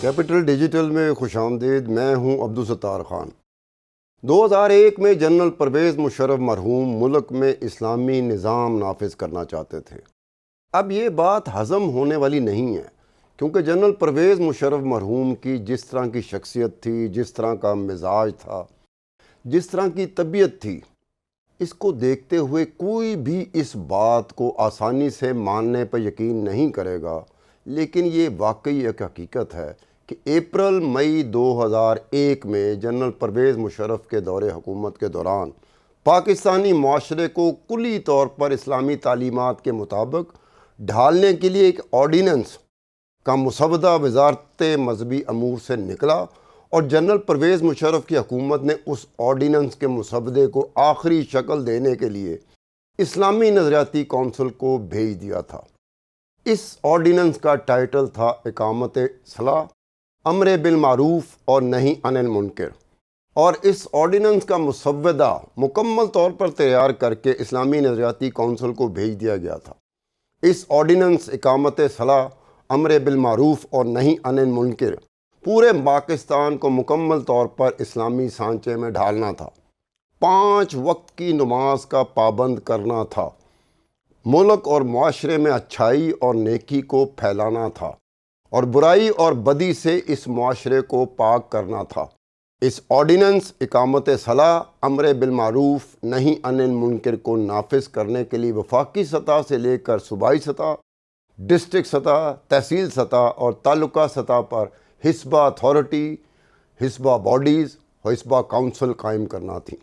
Capital digital میں خوش آمدید۔ میں ہوں عبدالستار خان۔ 2001 میں جنرل پرویز مشرف مرحوم ملک میں اسلامی نظام نافذ کرنا چاہتے تھے۔ اب یہ بات ہضم ہونے والی نہیں ہے، کیونکہ جنرل پرویز مشرف مرحوم کی جس طرح کی شخصیت تھی، جس طرح کا مزاج تھا، جس طرح کی طبیعت تھی، اس کو دیکھتے ہوئے کوئی بھی اس بات کو آسانی سے ماننے پر یقین نہیں کرے گا، لیکن یہ واقعی ایک حقیقت ہے کہ اپریل مئی 2001 میں جنرل پرویز مشرف کے دور حکومت کے دوران پاکستانی معاشرے کو کلی طور پر اسلامی تعلیمات کے مطابق ڈھالنے کے لیے ایک آرڈیننس کا مسودہ وزارت مذہبی امور سے نکلا، اور جنرل پرویز مشرف کی حکومت نے اس آرڈیننس کے مسودے کو آخری شکل دینے کے لیے اسلامی نظریاتی کونسل کو بھیج دیا تھا۔ اس آرڈیننس کا ٹائٹل تھا اقامت صلاح، امر بالمعروف اور نہی عن المنکر، اور اس آرڈیننس کا مسودہ مکمل طور پر تیار کر کے اسلامی نظریاتی کونسل کو بھیج دیا گیا تھا۔ اس آرڈیننس اقامت صلاح، امر بالمعروف اور نہی عن المنکر پورے پاکستان کو مکمل طور پر اسلامی سانچے میں ڈھالنا تھا، 5 وقت کی نماز کا پابند کرنا تھا، ملک اور معاشرے میں اچھائی اور نیکی کو پھیلانا تھا، اور برائی اور بدی سے اس معاشرے کو پاک کرنا تھا۔ اس آرڈیننس اقامت صلاح، امر بالمعروف نہی عن المنکر کو نافذ کرنے کے لیے وفاقی سطح سے لے کر صوبائی سطح، ڈسٹرکٹ سطح، تحصیل سطح اور تعلقہ سطح پر حسبہ اتھارٹی، حسبہ باڈیز اور حسبہ کونسل قائم کرنا تھی۔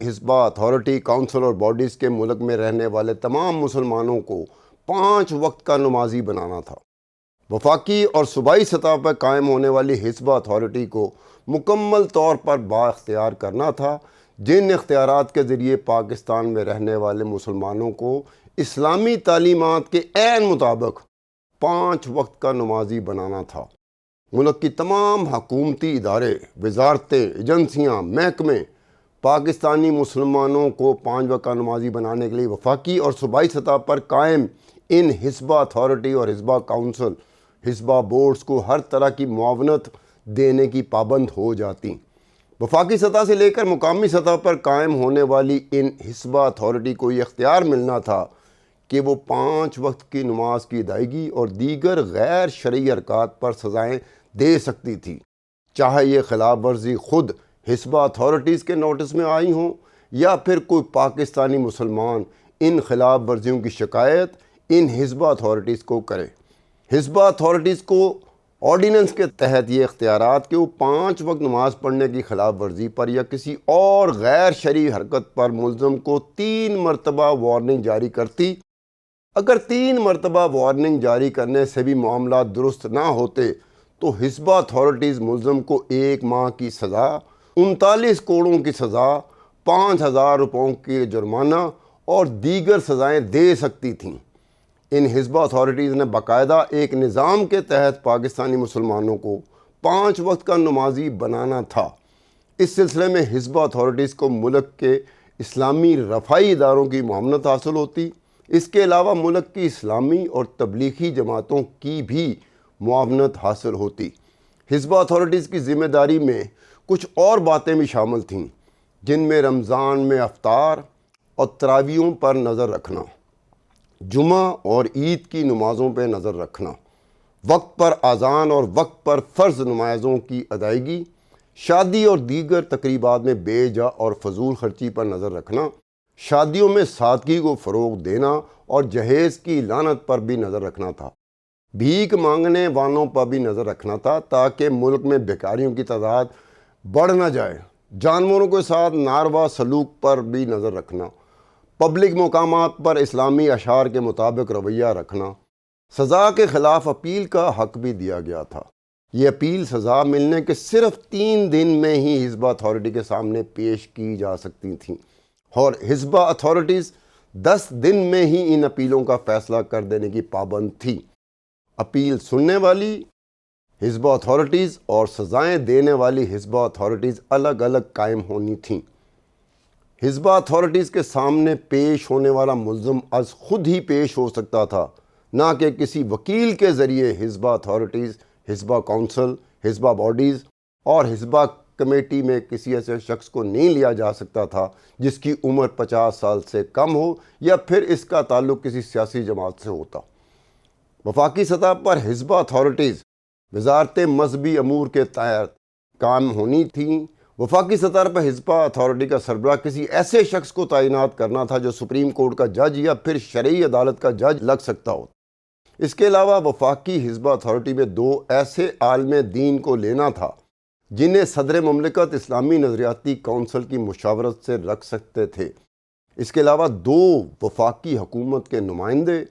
حسبہ اتھارٹی، کونسل اور باڈیز کے ملک میں رہنے والے تمام مسلمانوں کو 5 وقت کا نمازی بنانا تھا۔ وفاقی اور صوبائی سطح پر قائم ہونے والی حسبہ اتھارٹی کو مکمل طور پر با اختیار کرنا تھا، جن اختیارات کے ذریعے پاکستان میں رہنے والے مسلمانوں کو اسلامی تعلیمات کے عین مطابق 5 وقت کا نمازی بنانا تھا۔ ملک کی تمام حکومتی ادارے، وزارتیں، ایجنسیاں، محکمے پاکستانی مسلمانوں کو 5 وقت کا نمازی بنانے کے لیے وفاقی اور صوبائی سطح پر قائم ان حسبہ اتھارٹی اور حسبہ کونسل، حسبہ بورڈز کو ہر طرح کی معاونت دینے کی پابند ہو جاتی۔ وفاقی سطح سے لے کر مقامی سطح پر قائم ہونے والی ان حسبہ اتھارٹی کو یہ اختیار ملنا تھا کہ وہ 5 وقت کی نماز کی ادائیگی اور دیگر غیر شرعی حرکات پر سزائیں دے سکتی تھی، چاہے یہ خلاف ورزی خود حسبہ اتھارٹیز کے نوٹس میں آئی ہوں یا پھر کوئی پاکستانی مسلمان ان خلاف ورزیوں کی شکایت ان حسبہ اتھارٹیز کو کرے۔ حسبہ اتھارٹیز کو آرڈیننس کے تحت یہ اختیارات کہ وہ 5 وقت نماز پڑھنے کی خلاف ورزی پر یا کسی اور غیر شرعی حرکت پر ملزم کو 3 مرتبہ وارننگ جاری کرتی۔ اگر 3 مرتبہ وارننگ جاری کرنے سے بھی معاملات درست نہ ہوتے تو حسبہ اتھارٹیز ملزم کو 1 ماہ کی سزا، 39 کوڑوں کی سزا، 5000 روپوں کی جرمانہ اور دیگر سزائیں دے سکتی تھیں۔ ان حسبہ اتھارٹیز نے باقاعدہ ایک نظام کے تحت پاکستانی مسلمانوں کو 5 وقت کا نمازی بنانا تھا۔ اس سلسلے میں حسبہ اتھارٹیز کو ملک کے اسلامی رفائی اداروں کی معاونت حاصل ہوتی۔ اس کے علاوہ ملک کی اسلامی اور تبلیغی جماعتوں کی بھی معاونت حاصل ہوتی۔ حسبہ اتھارٹیز کی ذمہ داری میں کچھ اور باتیں بھی شامل تھیں، جن میں رمضان میں افطار اور تراویحوں پر نظر رکھنا، جمعہ اور عید کی نمازوں پہ نظر رکھنا، وقت پر اذان اور وقت پر فرض نمازوں کی ادائیگی، شادی اور دیگر تقریبات میں بے جا اور فضول خرچی پر نظر رکھنا، شادیوں میں سادگی کو فروغ دینا اور جہیز کی لعنت پر بھی نظر رکھنا تھا۔ بھیک مانگنے والوں پر بھی نظر رکھنا تھا تاکہ ملک میں بیکاریوں کی تعداد بڑھ نہ جائے۔ جانوروں کے ساتھ ناروا سلوک پر بھی نظر رکھنا، پبلک مقامات پر اسلامی اشعار کے مطابق رویہ رکھنا۔ سزا کے خلاف اپیل کا حق بھی دیا گیا تھا۔ یہ اپیل سزا ملنے کے صرف 3 دن میں ہی حسبہ اتھارٹی کے سامنے پیش کی جا سکتی تھیں، اور حسبہ اتھارٹیز 10 دن میں ہی ان اپیلوں کا فیصلہ کر دینے کی پابند تھی۔ اپیل سننے والی حسبہ اتھارٹیز اور سزائیں دینے والی حسبہ اتھارٹیز الگ الگ قائم ہونی تھیں۔ حسبہ اتھارٹیز کے سامنے پیش ہونے والا ملزم از خود ہی پیش ہو سکتا تھا، نہ کہ کسی وکیل کے ذریعے حسبہ اتھارٹیز حزبہ کونسل، حزبہ باڈیز اور حزبہ کمیٹی میں کسی ایسے شخص کو نہیں لیا جا سکتا تھا جس کی عمر 50 سال سے کم ہو یا پھر اس کا تعلق کسی سیاسی جماعت سے ہوتا۔ وفاقی سطح پر حزبہ اتھارٹیز وزارت مذہبی امور کے تحت قائم ہونی تھیں۔ وفاقی سطح پر حزبہ اتھارٹی کا سربراہ کسی ایسے شخص کو تعینات کرنا تھا جو سپریم کورٹ کا جج یا پھر شرعی عدالت کا جج لگ سکتا ہو۔ اس کے علاوہ وفاقی حزبہ اتھارٹی میں 2 ایسے عالم دین کو لینا تھا جنہیں صدر مملکت اسلامی نظریاتی کونسل کی مشاورت سے رکھ سکتے تھے۔ اس کے علاوہ 2 وفاقی حکومت کے نمائندے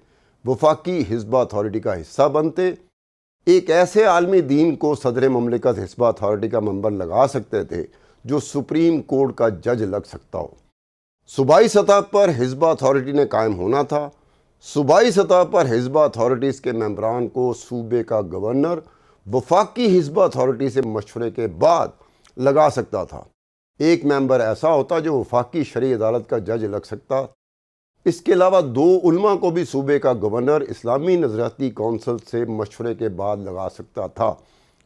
وفاقی حزبہ اتھارٹی کا حصہ بنتے۔ ایک ایسے عالمی دین کو صدر مملکت حزبہ اتھارٹی کا ممبر لگا سکتے تھے جو سپریم کورٹ کا جج لگ سکتا ہو۔ صوبائی سطح پر حزبہ اتھارٹی نے قائم ہونا تھا۔ صوبائی سطح پر حزبہ اتھارٹیز کے ممبران کو صوبے کا گورنر وفاقی حزبہ اتھارٹی سے مشورے کے بعد لگا سکتا تھا۔ ایک ممبر ایسا ہوتا جو وفاقی شرعی عدالت کا جج لگ سکتا۔ اس کے علاوہ 2 علماء کو بھی صوبے کا گورنر اسلامی نظریاتی کونسل سے مشورے کے بعد لگا سکتا تھا۔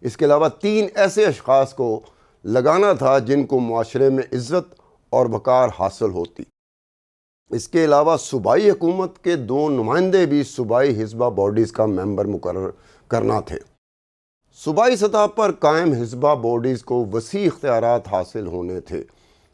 اس کے علاوہ 3 ایسے اشخاص کو لگانا تھا جن کو معاشرے میں عزت اور وقار حاصل ہوتی۔ اس کے علاوہ صوبائی حکومت کے 2 نمائندے بھی صوبائی حزبہ باڈیز کا ممبر مقرر کرنا تھے۔ صوبائی سطح پر قائم حزبہ باڈیز کو وسیع اختیارات حاصل ہونے تھے،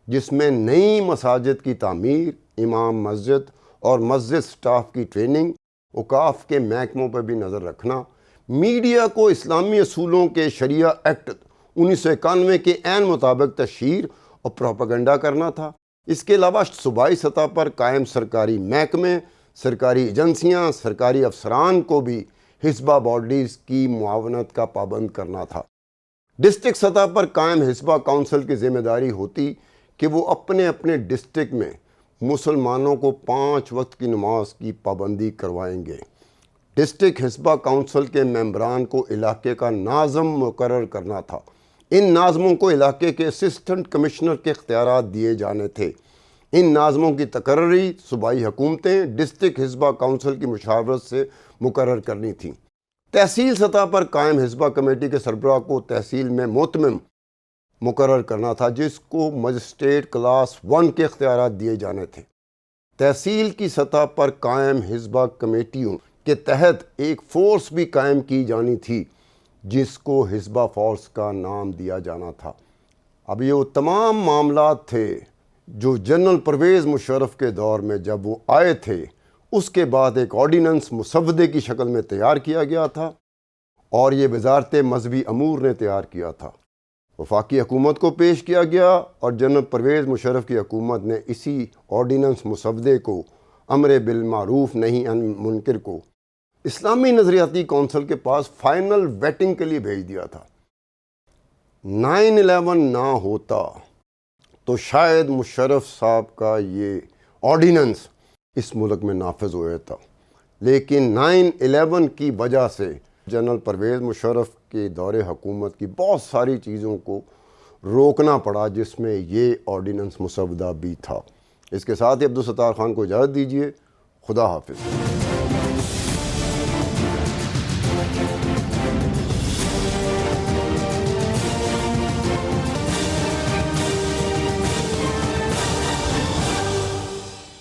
جس میں نئی مساجد کی تعمیر، امام مسجد اور مسجد سٹاف کی ٹریننگ، اوقاف کے محکموں پر بھی نظر رکھنا، میڈیا کو اسلامی اصولوں کے شریعہ ایکٹ 1991 کے عین مطابق تشہیر اور پروپیگنڈا کرنا تھا۔ اس کے علاوہ صوبائی سطح پر قائم سرکاری محکمے، سرکاری ایجنسیاں، سرکاری افسران کو بھی حزبہ باڈیز کی معاونت کا پابند کرنا تھا۔ ڈسٹرکٹ سطح پر قائم حزبہ کونسل کی ذمہ داری ہوتی کہ وہ اپنے اپنے ڈسٹرکٹ میں مسلمانوں کو 5 وقت کی نماز کی پابندی کروائیں گے۔ ڈسٹرکٹ حزبہ کونسل کے ممبران کو علاقے کا ناظم مقرر کرنا تھا۔ ان ناظموں کو علاقے کے اسسٹنٹ کمشنر کے اختیارات دیے جانے تھے۔ ان ناظموں کی تقرری صوبائی حکومتیں ڈسٹرکٹ حزبہ کونسل کی مشاورت سے مقرر کرنی تھیں۔ تحصیل سطح پر قائم حزبہ کمیٹی کے سربراہ کو تحصیل میں مؤتمم مقرر کرنا تھا، جس کو مجسٹریٹ کلاس 1 کے اختیارات دیے جانے تھے۔ تحصیل کی سطح پر قائم حزبہ کمیٹیوں کے تحت ایک فورس بھی قائم کی جانی تھی جس کو حزبہ فورس کا نام دیا جانا تھا۔ اب یہ وہ تمام معاملات تھے جو جنرل پرویز مشرف کے دور میں جب وہ آئے تھے، اس کے بعد ایک آرڈیننس مسودے کی شکل میں تیار کیا گیا تھا اور یہ وزارت مذہبی امور نے تیار کیا تھا۔ وفاقی حکومت کو پیش کیا گیا اور جنرل پرویز مشرف کی حکومت نے اسی آرڈیننس مسودے کو امر بالمعروف نہی عن منکر کو اسلامی نظریاتی کونسل کے پاس فائنل ویٹنگ کے لیے بھیج دیا تھا۔ 9/11 نہ ہوتا تو شاید مشرف صاحب کا یہ آرڈیننس اس ملک میں نافذ ہو جاتا، لیکن 9/11 کی وجہ سے جنرل پرویز مشرف کے دور حکومت کی بہت ساری چیزوں کو روکنا پڑا، جس میں یہ آرڈیننس مسودہ بھی تھا۔ اس کے ساتھ ہی عبدالستار خان کو اجازت دیجیے۔ خدا حافظ۔